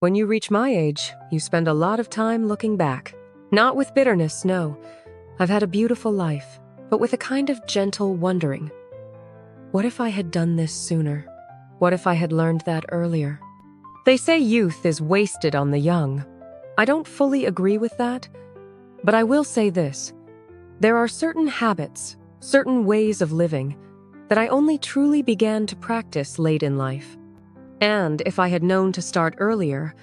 When you reach my age, you spend a lot of time looking back. Not with bitterness, no. I've had a beautiful life, but with a kind of gentle wondering. What if I had done this sooner? What if I had learned that earlier? They say youth is wasted on the young. I don't fully agree with that, but I will say this. There are certain habits, certain ways of living, that I only truly began to practice late in life. And if I had known to start earlier,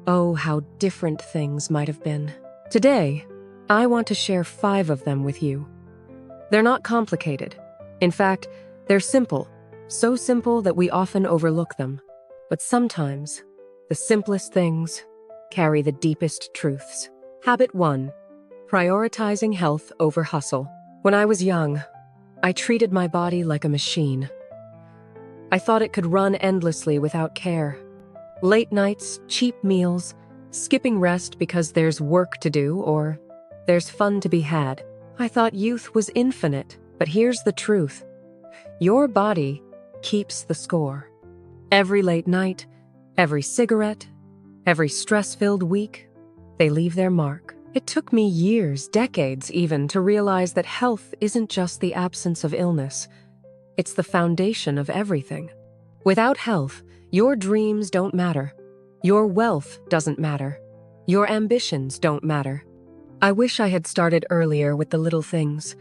oh, how different things might have been. Today, I want to share 5 of them with you. They're not complicated. In fact, they're simple, so simple that we often overlook them. But sometimes, the simplest things carry the deepest truths. Habit 1. Prioritizing health over hustle. When I was young, I treated my body like a machine. I thought it could run endlessly without care. Late nights, cheap meals, skipping rest because there's work to do or there's fun to be had. I thought youth was infinite, but here's the truth. Your body keeps the score. Every late night, every cigarette, every stress-filled week, they leave their mark. It took me years, decades even, to realize that health isn't just the absence of illness. It's the foundation of everything. Without health, your dreams don't matter. Your wealth doesn't matter. Your ambitions don't matter. I wish I had started earlier with the little things.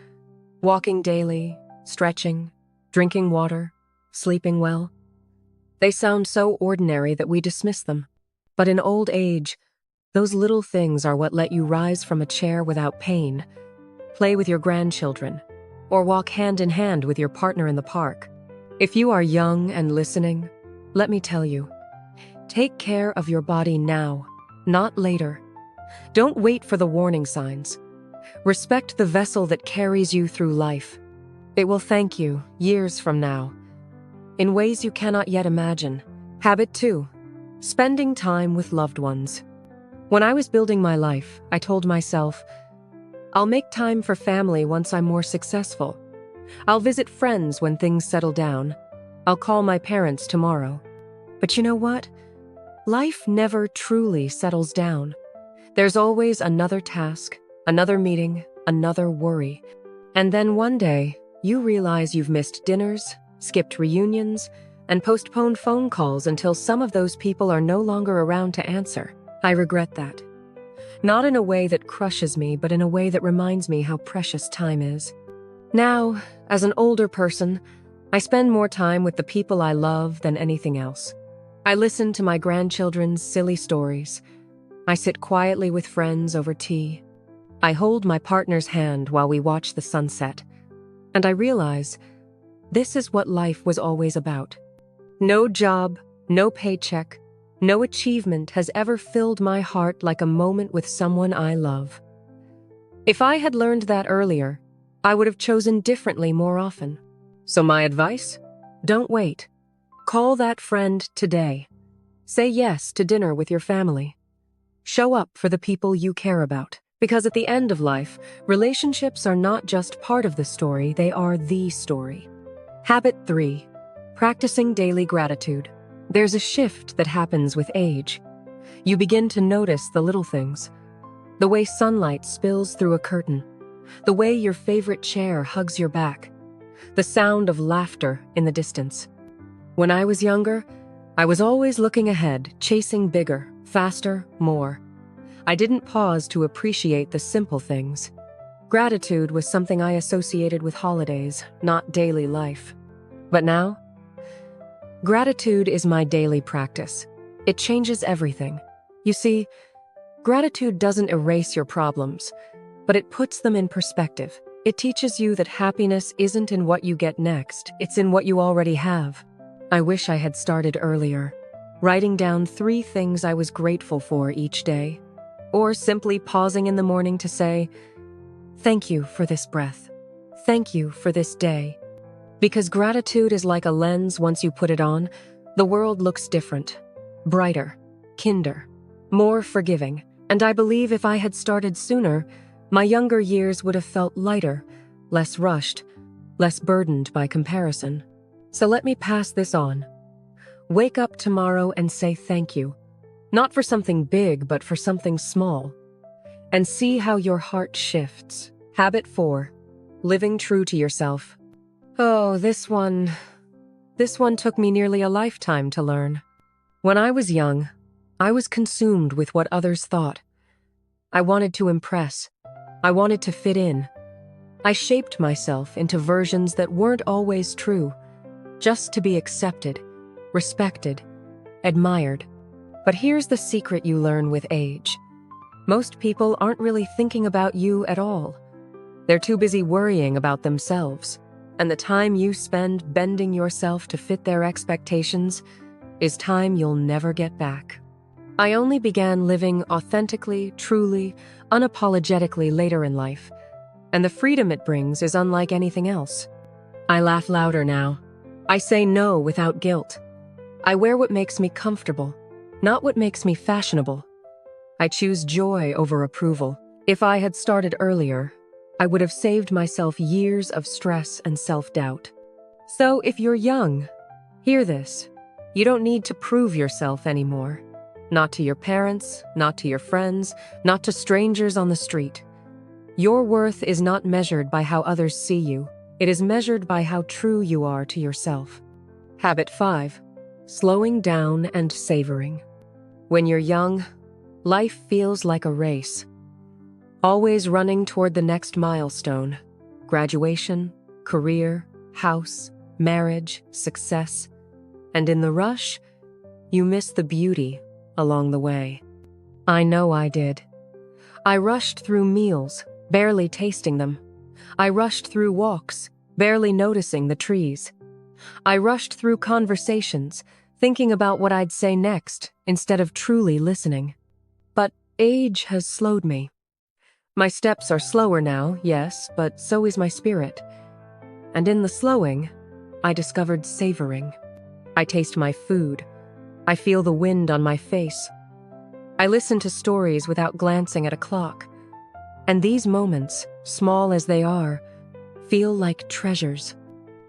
Walking daily, stretching, drinking water, sleeping well. They sound so ordinary that we dismiss them. But in old age, those little things are what let you rise from a chair without pain, play with your grandchildren, or walk hand in hand with your partner in the park. If you are young and listening, let me tell you, take care of your body now, not later. Don't wait for the warning signs. Respect the vessel that carries you through life. It will thank you years from now, in ways you cannot yet imagine. Habit 2. Spending time with loved ones. When I was building my life, I told myself, I'll make time for family once I'm more successful. I'll visit friends when things settle down. I'll call my parents tomorrow. But you know what? Life never truly settles down. There's always another task, another meeting, another worry. And then one day, you realize you've missed dinners, skipped reunions, and postponed phone calls until some of those people are no longer around to answer. I regret that. Not in a way that crushes me, but in a way that reminds me how precious time is. Now, as an older person, I spend more time with the people I love than anything else. I listen to my grandchildren's silly stories. I sit quietly with friends over tea. I hold my partner's hand while we watch the sunset. And I realize this is what life was always about. No job, no paycheck, no achievement has ever filled my heart like a moment with someone I love. If I had learned that earlier, I would have chosen differently more often. So my advice? Don't wait. Call that friend today. Say yes to dinner with your family. Show up for the people you care about. Because at the end of life, relationships are not just part of the story, they are the story. Habit 3. Practicing daily gratitude. There's a shift that happens with age. You begin to notice the little things. The way sunlight spills through a curtain. The way your favorite chair hugs your back. The sound of laughter in the distance. When I was younger, I was always looking ahead, chasing bigger, faster, more. I didn't pause to appreciate the simple things. Gratitude was something I associated with holidays, not daily life. But now, gratitude is my daily practice. It changes everything. You see, gratitude doesn't erase your problems, but it puts them in perspective. It teaches you that happiness isn't in what you get next, it's in what you already have. I wish I had started earlier, writing down 3 things I was grateful for each day, or simply pausing in the morning to say, thank you for this breath. Thank you for this day. Because gratitude is like a lens. Once you put it on, the world looks different, brighter, kinder, more forgiving. And I believe if I had started sooner, my younger years would have felt lighter, less rushed, less burdened by comparison. So let me pass this on. Wake up tomorrow and say thank you. Not for something big, but for something small. And see how your heart shifts. Habit 4. Living true to yourself. Oh, this one took me nearly a lifetime to learn. When I was young, I was consumed with what others thought. I wanted to impress. I wanted to fit in. I shaped myself into versions that weren't always true, just to be accepted, respected, admired. But here's the secret you learn with age. Most people aren't really thinking about you at all. They're too busy worrying about themselves, and the time you spend bending yourself to fit their expectations is time you'll never get back. I only began living authentically, truly, unapologetically later in life, and the freedom it brings is unlike anything else. I laugh louder now. I say no without guilt. I wear what makes me comfortable, not what makes me fashionable. I choose joy over approval. If I had started earlier, I would have saved myself years of stress and self-doubt. So if you're young, hear this. You don't need to prove yourself anymore. Not to your parents, not to your friends, not to strangers on the street. Your worth is not measured by how others see you. It is measured by how true you are to yourself. Habit 5. Slowing down and savoring. When you're young, life feels like a race. Always running toward the next milestone. Graduation, career, house, marriage, success. And in the rush, you miss the beauty along the way. I know I did. I rushed through meals, barely tasting them. I rushed through walks, barely noticing the trees. I rushed through conversations, thinking about what I'd say next, instead of truly listening. But age has slowed me. My steps are slower now, yes, but so is my spirit. And in the slowing, I discovered savoring. I taste my food. I feel the wind on my face. I listen to stories without glancing at a clock. And these moments, small as they are, feel like treasures.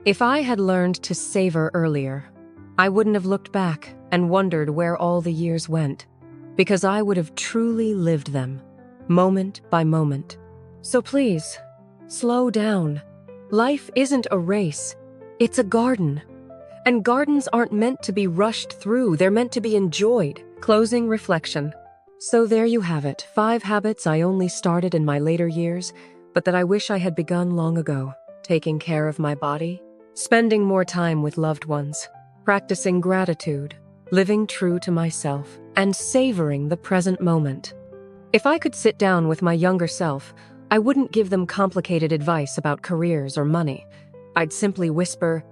If I had learned to savor earlier, I wouldn't have looked back and wondered where all the years went, because I would have truly lived them, moment by moment. So please, slow down. Life isn't a race. It's a garden. And gardens aren't meant to be rushed through, they're meant to be enjoyed. Closing reflection. So there you have it, 5 habits I only started in my later years, but that I wish I had begun long ago. Taking care of my body, spending more time with loved ones, practicing gratitude, living true to myself, and savoring the present moment. If I could sit down with my younger self, I wouldn't give them complicated advice about careers or money. I'd simply whisper,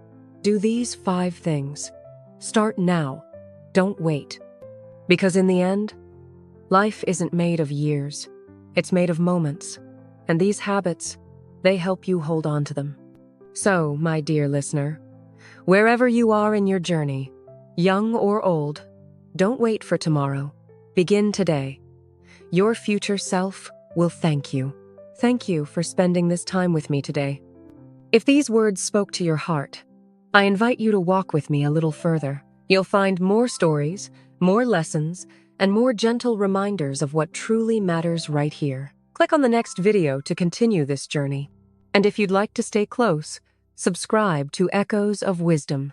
do these 5 things. Start now. Don't wait. Because in the end, life isn't made of years. It's made of moments. And these habits, they help you hold on to them. So, my dear listener, wherever you are in your journey, young or old, don't wait for tomorrow. Begin today. Your future self will thank you. Thank you for spending this time with me today. If these words spoke to your heart, I invite you to walk with me a little further. You'll find more stories, more lessons, and more gentle reminders of what truly matters right here. Click on the next video to continue this journey. And if you'd like to stay close, subscribe to Echoes of Wisdom.